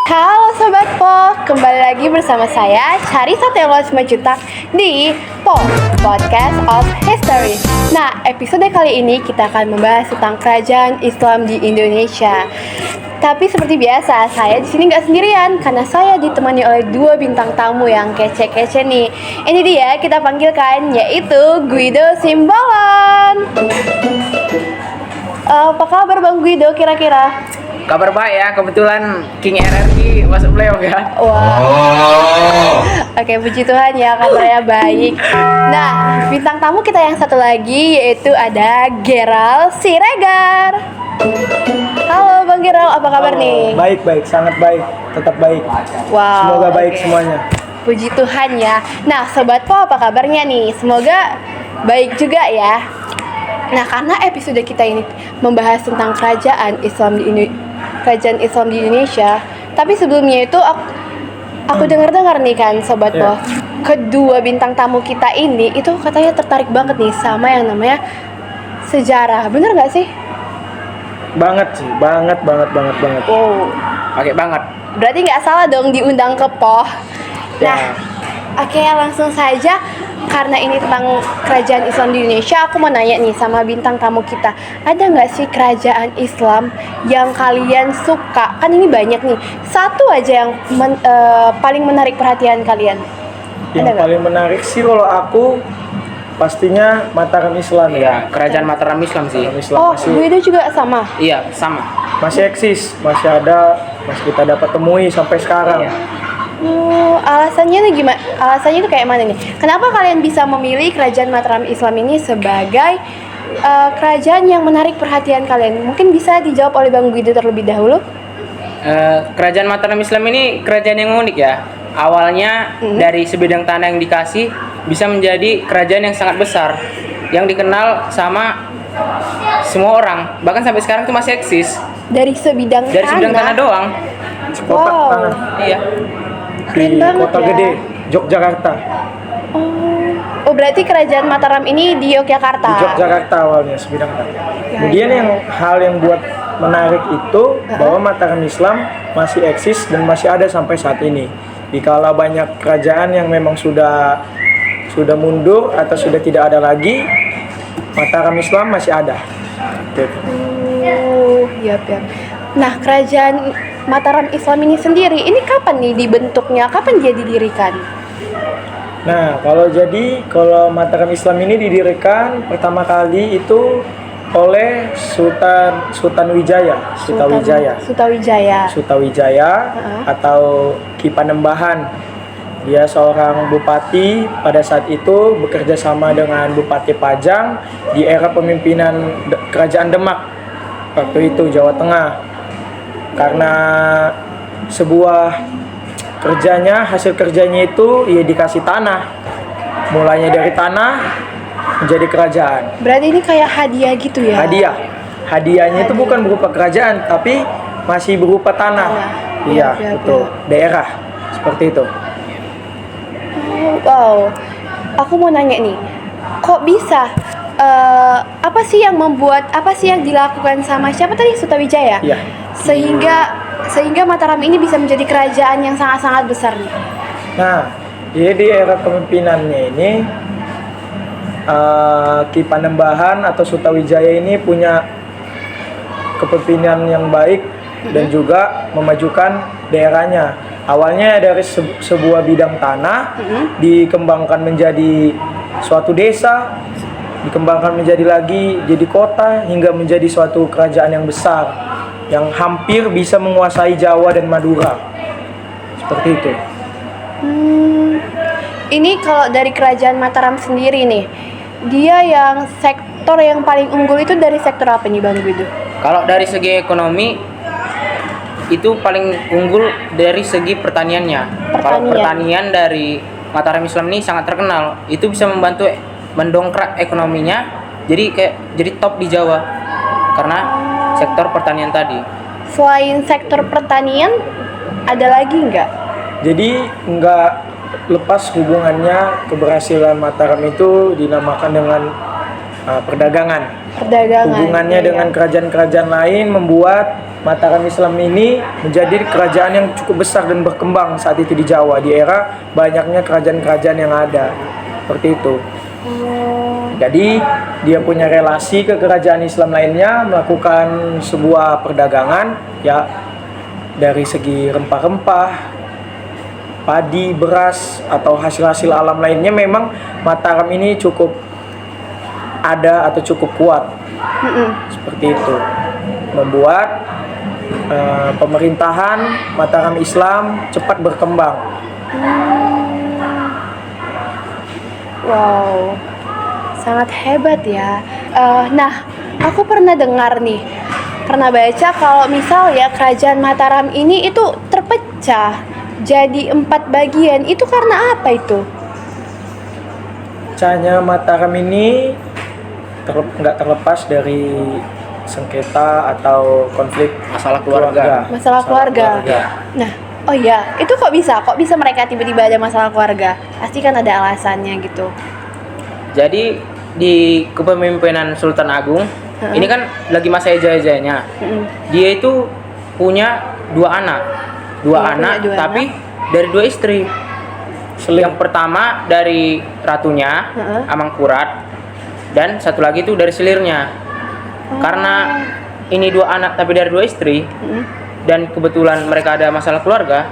Halo Sobat Po, kembali lagi bersama saya Charissa Telos Majutak di Po, Podcast of History. Nah, episode kali ini kita akan membahas tentang kerajaan Islam di Indonesia. Tapi seperti biasa, saya di sini nggak sendirian karena saya ditemani oleh dua bintang tamu yang kece-kece nih. Ini dia kita panggilkan, yaitu Guido Simbolon. Apa kabar Bang Guido kira-kira? Kabar baik ya, kebetulan King RRQ masuk playoff ya. Wah. Oke, puji Tuhan ya kabarnya baik. Nah, bintang tamu kita yang satu lagi yaitu ada Geral Siregar. Halo Bang Geral, apa kabar nih? Baik, sangat baik, tetap baik. Wow. Semoga baik oke. semuanya. Puji Tuhan ya. Nah, Sobat Po apa kabarnya nih? Semoga baik juga ya. Nah, karena episode kita ini membahas tentang kerajaan Islam di Indonesia, tapi sebelumnya itu aku dengar-dengar nih kan Sobat Po, kedua bintang tamu kita ini itu katanya tertarik banget nih sama yang namanya sejarah. Bener nggak sih? Banget sih, banget. Oh, Pakai banget. berarti nggak salah dong diundang ke Po. Ya. Nah, oke, langsung saja. Karena ini tentang kerajaan Islam di Indonesia, aku mau nanya nih sama bintang tamu kita, ada nggak sih kerajaan Islam yang kalian suka? Kan ini banyak nih, satu aja yang paling menarik perhatian kalian. Yang Ada nggak? paling menarik sih kalau aku pastinya Mataram Islam Iya, kerajaan Mataram Islam sih. Mataram Islam Oh, masih Guido juga sama. Iya, sama. eksis, masih ada, masih kita dapat temui sampai sekarang. Iya. Alasannya nih gimana? Alasannya itu kayak mana nih? Kenapa kalian bisa memilih kerajaan Mataram Islam ini sebagai kerajaan yang menarik perhatian kalian? Mungkin bisa dijawab oleh Bang Guido terlebih dahulu. Kerajaan Mataram Islam ini kerajaan yang unik ya. Awalnya dari sebidang tanah yang dikasih bisa menjadi kerajaan yang sangat besar, yang dikenal sama semua orang. Bahkan sampai sekarang itu masih eksis. Dari sebidang Tanah doang. Sekotak Wow. tanah Iya. Keren di banget kota ya. gede, Yogyakarta. Oh, berarti kerajaan Mataram ini di Yogyakarta. Di Yogyakarta awalnya sebidang tanah. Kemudian hal yang buat menarik itu bahwa Mataram Islam masih eksis dan masih ada sampai saat ini. Dikala banyak kerajaan yang memang sudah mundur atau sudah tidak ada lagi, Mataram Islam masih ada. Gitu. Yap. Nah, kerajaan Mataram Islam ini sendiri, ini kapan nih dibentuknya? Kapan dia didirikan? Nah, kalau Mataram Islam ini didirikan pertama kali itu oleh Sultan Wijaya, Sutawijaya atau Ki Panembahan. Dia seorang bupati pada saat itu bekerja sama dengan Bupati Pajang di era pemimpinan Kerajaan Demak waktu itu Jawa Tengah. Karena sebuah hasil kerjanya itu ya dikasih tanah, mulainya dari tanah menjadi kerajaan. Berarti ini kayak hadiah gitu ya? Hadiahnya itu bukan berupa kerajaan tapi masih berupa tanah. Iya, betul. Daerah seperti itu. Wow, aku mau nanya nih, kok bisa? Apa sih yang dilakukan sama siapa tadi, Sutawijaya? Iya. Sehingga Mataram ini bisa menjadi kerajaan yang sangat-sangat besar nih. Nah, jadi di era kepemimpinannya ini Ki Panembahan atau Sutawijaya ini punya kepemimpinan yang baik dan juga memajukan daerahnya. Awalnya dari sebuah bidang tanah dikembangkan menjadi suatu desa, dikembangkan menjadi lagi jadi kota hingga menjadi suatu kerajaan yang besar yang hampir bisa menguasai Jawa dan Madura. Seperti itu. Ini kalau dari kerajaan Mataram sendiri nih, dia yang sektor yang paling unggul itu dari sektor apa nih Bang Guido? Kalau dari segi ekonomi itu paling unggul dari segi pertaniannya. Kalau pertanian dari Mataram Islam ini sangat terkenal. Itu bisa membantu mendongkrak ekonominya. Jadi top di Jawa karena sektor pertanian tadi. Selain sektor pertanian, ada lagi nggak? Jadi nggak lepas hubungannya keberhasilan Mataram itu dinamakan dengan perdagangan. Perdagangan. Hubungannya Iya, dengan iya. kerajaan-kerajaan lain membuat Mataram Islam ini menjadi kerajaan yang cukup besar dan berkembang saat itu di Jawa di era banyaknya kerajaan-kerajaan yang ada. Seperti itu. Oh, Jadi dia punya relasi ke kerajaan Islam lainnya, melakukan sebuah perdagangan ya dari segi rempah-rempah, padi, beras atau hasil-hasil alam lainnya. Memang Mataram ini cukup ada atau cukup kuat. Seperti itu. Membuat pemerintahan Mataram Islam cepat berkembang. wow, sangat hebat ya. Nah, aku pernah dengar nih, pernah baca kalau misal ya kerajaan Mataram ini itu terpecah jadi 4 bagian. Itu karena apa itu? Pecahnya Mataram ini nggak terlepas dari sengketa atau konflik Masalah keluarga. Masalah keluarga. Nah, oh iya, itu kok bisa? Kok bisa mereka tiba-tiba ada masalah keluarga? Pasti kan ada alasannya gitu. Jadi di kepemimpinan Sultan Agung ini kan lagi masa jaya-jayanya. Dia itu punya 2 anak. Dua Iya, anak punya 2 tapi dari 2 istri. Yang pertama dari ratunya Amangkurat dan satu lagi itu dari selirnya. Karena ini 2 anak tapi dari 2 istri dan kebetulan mereka ada masalah keluarga,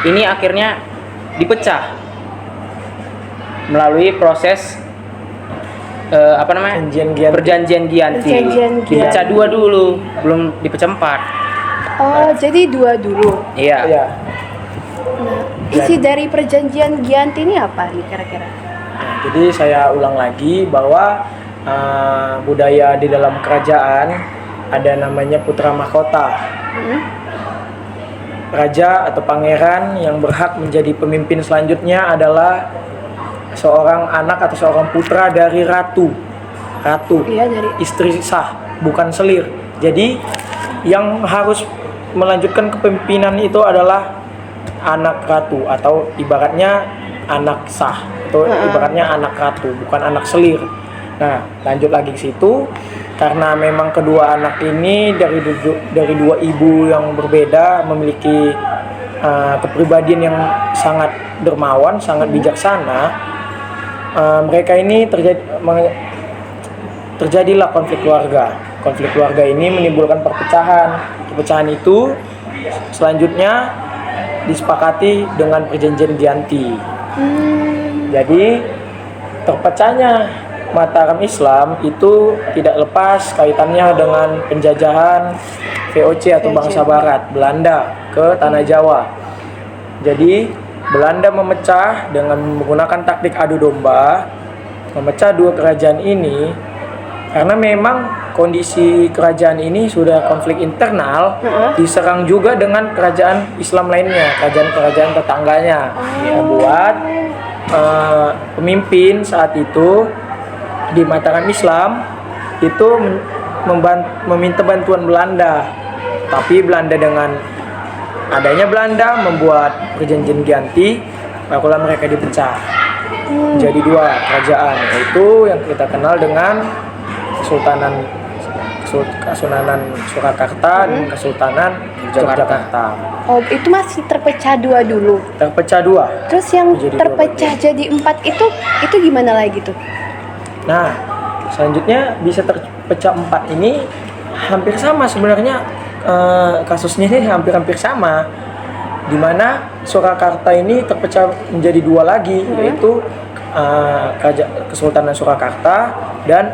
ini akhirnya dipecah melalui proses Perjanjian Giyanti. Perjanjian Giyanti. Dipecah 2 dulu, belum dipecah 4. Oh, jadi 2 dulu. Iya. Ya. Nah, isi dari perjanjian Giyanti ini apa nih kira-kira? Nah, jadi saya ulang lagi bahwa budaya di dalam kerajaan ada namanya putra mahkota. Raja atau pangeran yang berhak menjadi pemimpin selanjutnya adalah seorang anak atau seorang putra dari ratu. Iya, dari Istri sah, bukan selir. Jadi yang harus melanjutkan kepemimpinan itu adalah anak ratu atau ibaratnya anak sah atau ibaratnya anak ratu, bukan anak selir. Nah, lanjut lagi ke situ karena memang kedua anak ini dari 2 ibu yang berbeda memiliki kepribadian yang sangat dermawan, sangat bijaksana. Mereka ini terjadilah konflik keluarga. Konflik keluarga ini menimbulkan perpecahan. Perpecahan itu selanjutnya disepakati dengan perjanjian Giyanti. Jadi terpecahnya Mataram Islam itu tidak lepas kaitannya dengan penjajahan VOC atau bangsa Barat Belanda ke tanah Jawa. Jadi Belanda memecah dengan menggunakan taktik adu domba, memecah 2 kerajaan ini karena memang kondisi kerajaan ini sudah konflik internal, diserang juga dengan kerajaan Islam lainnya, kerajaan-kerajaan tetangganya. Membuat pemimpin saat itu di Mataram Islam itu meminta bantuan Belanda, tapi Belanda dengan adanya Belanda membuat perjanjian Giyanti, barulah mereka dipecah jadi 2 kerajaan, yaitu yang kita kenal dengan Kesultanan Surakarta dan Kesultanan Yogyakarta. Oh, itu masih terpecah 2 dulu. Terpecah 2. Terus yang Menjadi 2 terpecah bagian. jadi 4 itu gimana lagi tuh? Nah, selanjutnya bisa terpecah 4 ini hampir sama sebenarnya, kasusnya ini hampir sama, di mana Surakarta ini terpecah menjadi 2 lagi, yaitu Kesultanan Surakarta dan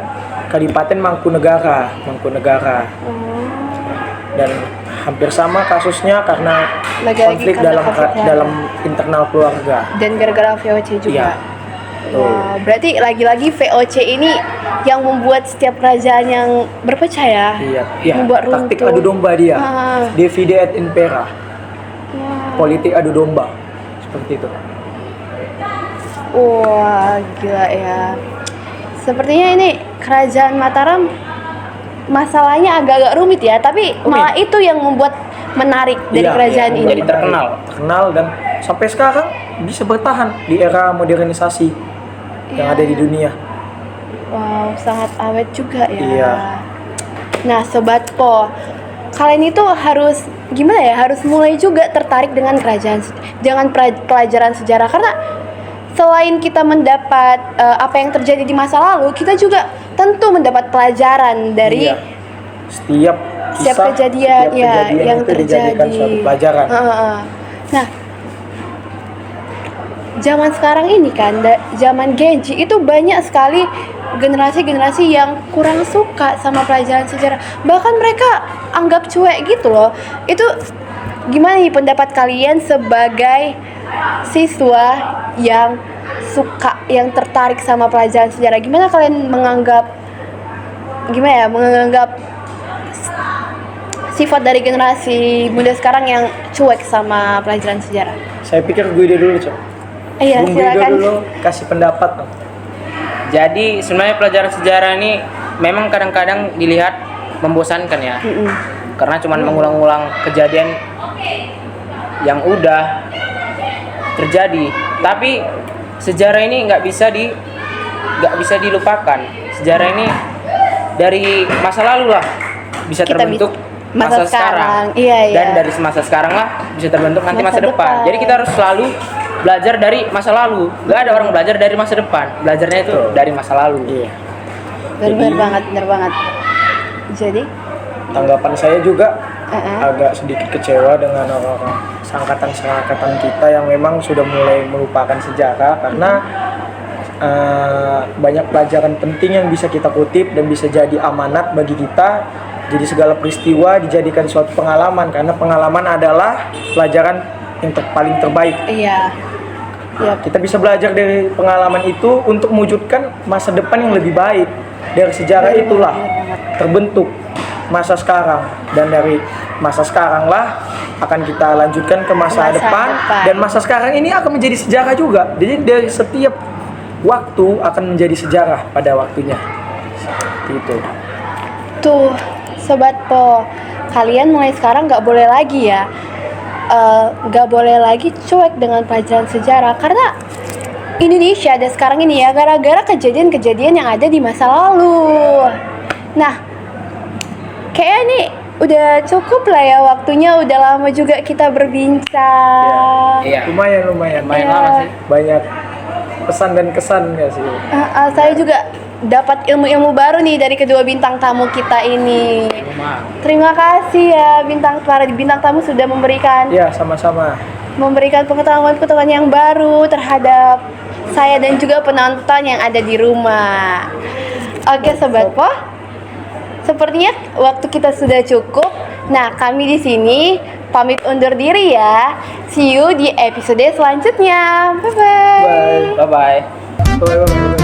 Kadipaten Mangkunegara. Dan hampir sama kasusnya karena Lagi-lagi konflik karena konflik dalam internal keluarga. Dan gara-gara VOC juga. Iya. Wah, berarti lagi-lagi VOC ini yang membuat setiap kerajaan yang berpecah ya. Iya, Membuat taktik runtuh. adu domba dia. Ah. Divide et impera. Wah. Politik adu domba. Seperti itu. Wah, gila ya. Sepertinya ini kerajaan Mataram masalahnya agak-agak rumit ya, tapi malah itu yang membuat menarik dari kerajaan ini. Jadi terkenal dan sampai sekarang bisa bertahan di era modernisasi yang ada di dunia. Wow, sangat awet juga ya. Iya. Nah, Sobat Po, kalian itu harus gimana ya? Harus mulai juga tertarik dengan pelajaran sejarah karena selain kita mendapat apa yang terjadi di masa lalu, kita juga tentu mendapat pelajaran dari Iya. Setiap kisah, kejadian setiap ya kejadian yang itu terjadi. dijadikan suatu pelajaran. Nah, zaman sekarang ini kan, zaman Gen Z itu banyak sekali generasi-generasi yang kurang suka sama pelajaran sejarah. Bahkan mereka anggap cuek gitu loh. Itu gimana nih pendapat kalian sebagai siswa yang suka, yang tertarik sama pelajaran sejarah? Gimana kalian menganggap sifat dari generasi muda sekarang yang cuek sama pelajaran sejarah? Saya pikir gue dulu, Cok. Iya, Bung Guido silakan. dulu kasih pendapat. Jadi sebenarnya pelajaran sejarah ini memang kadang-kadang dilihat membosankan ya. Karena cuma mengulang-ulang kejadian yang udah terjadi. Tapi sejarah ini nggak bisa dilupakan. Sejarah ini dari masa lalu lah bisa Kita terbentuk masa sekarang. Iya. Dan dari masa sekarang lah bisa terbentuk nanti Masa masa depan. depan. Jadi kita harus selalu belajar dari masa lalu. Gak ada orang belajar dari masa depan. Belajarnya itu dari masa lalu. Iya. Benar banget. Jadi, Tanggapan saya juga agak sedikit kecewa dengan orang-orang seangkatan kita yang memang sudah mulai melupakan sejarah karena banyak pelajaran penting yang bisa kita kutip dan bisa jadi amanat bagi kita. Jadi segala peristiwa dijadikan suatu pengalaman karena pengalaman adalah pelajaran yang paling terbaik. iya. Ya, Kita bisa belajar dari pengalaman itu untuk mewujudkan masa depan yang lebih baik. Dari sejarah itulah terbentuk masa sekarang, dan dari masa sekarang lah akan kita lanjutkan ke masa depan, dan masa sekarang ini akan menjadi sejarah juga. Jadi dari setiap waktu akan menjadi sejarah pada waktunya. Seperti itu. tuh, Sobat Po, kalian mulai sekarang nggak boleh lagi ya, nggak boleh lagi cuek dengan pelajaran sejarah karena Indonesia ada sekarang ini ya gara-gara kejadian-kejadian yang ada di masa lalu. Nah, kayaknya nih udah cukup lah ya waktunya, udah lama juga kita berbincang. Iya. Lumayan. Lumayan Iya. lama sih. Banyak pesan dan kesan nggak sih? Saya juga dapat ilmu-ilmu baru nih dari kedua bintang tamu kita ini. Terima kasih ya para bintang tamu sudah memberikan Ya, sama-sama. pengetahuan-pengetahuan yang baru terhadap saya dan juga penonton yang ada di rumah. Oke Sobat Po, sepertinya waktu kita sudah cukup. Nah, kami di sini pamit undur diri ya. See you di episode selanjutnya. Bye bye. Bye. Bye bye. Bye.